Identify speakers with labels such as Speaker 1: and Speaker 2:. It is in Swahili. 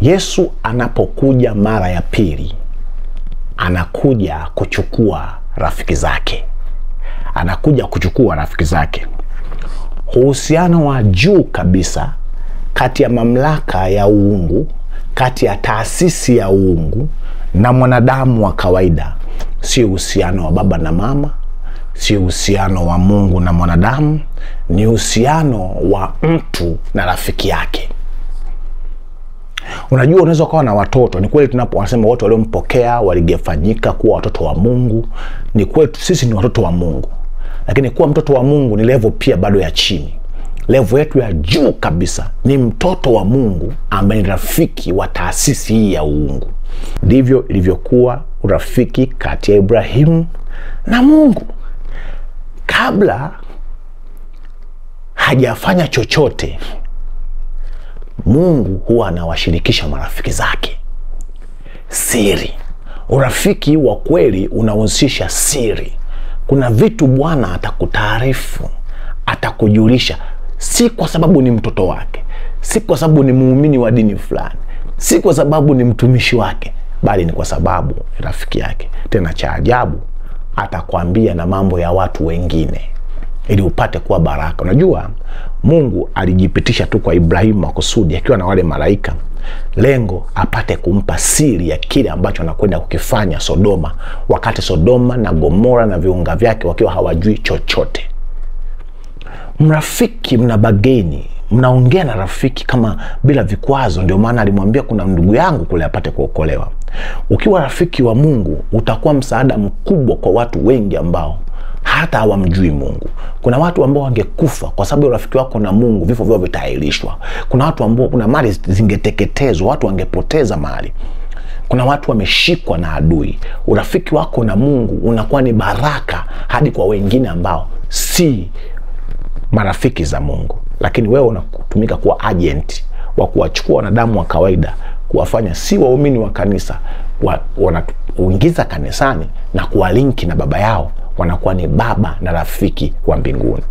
Speaker 1: Yesu anapokuja mara ya pili, anakuja kuchukua rafiki zake. Anakuja kuchukua rafiki zake. Uhusiano wa juu kabisa kati ya mamlaka ya uungu, kati ya taasisi ya uungu na mwanadamu wa kawaida, si uhusiano wa baba na mama, si uhusiano wa Mungu na mwanadamu, ni uhusiano wa mtu na rafiki yake. Unajua, unaweza kuwa na watoto. Ni kweli tunasema wote waliompokea waligefanyika kuwa watoto wa Mungu. Ni kweli sisi ni watoto wa Mungu. Lakini kuwa mtoto wa Mungu ni level pia bado ya chini. Level yetu ya juu kabisa ni mtoto wa Mungu ambaye ni rafiki wa taasisi hii ya uungu. Ndivyo ilivyokuwa urafiki kati ya Ibrahimu na Mungu. Kabla hajafanya chochote, Mungu huwa anawashirikisha marafiki zake siri. Urafiki wa kweli unahusisha siri. Kuna vitu Bwana atakutaarifu, atakujulisha, si kwa sababu ni mtoto wake, si kwa sababu ni muumini wa dini fulani, si kwa sababu ni mtumishi wake, bali ni kwa sababu rafiki yake. Tena cha ajabu, atakwambia na mambo ya watu wengine ili upate kuwa baraka. Unajua, Mungu alijipitisha tu kwa Ibrahimu makusudi akiwa na wale malaika, lengo apate kumpa siri ya kile ambacho anakwenda kukifanya Sodoma, wakati Sodoma na Gomora na viunga vyake wakiwa hawajui chochote. Mrafiki mnabageni, mnaongea na rafiki kama bila vikwazo. Ndio maana alimwambia kuna ndugu yangu kule apate kuokolewa. Ukiwa rafiki wa Mungu, utakuwa msaada mkubwa kwa watu wengi ambao hata hawamjui Mungu. Kuna watu ambao wangekufa kwa sababu ya urafiki wako na Mungu, vifo vyao vitaahirishwa. Kuna watu ambao kuna mali zingeteketezwa, watu wangepoteza mali. Kuna watu wameshikwa na adui. Urafiki wako na Mungu unakuwa ni baraka hadi kwa wengine ambao si marafiki za Mungu. Lakini wewe unatumika kuwa agent wa kuwachukua wanadamu wa kawaida, kuwafanya si waumini wa kanisa, wanaingiza kanisani na kuwalinki na baba yao, wanakuwa ni baba na rafiki wa mbinguni.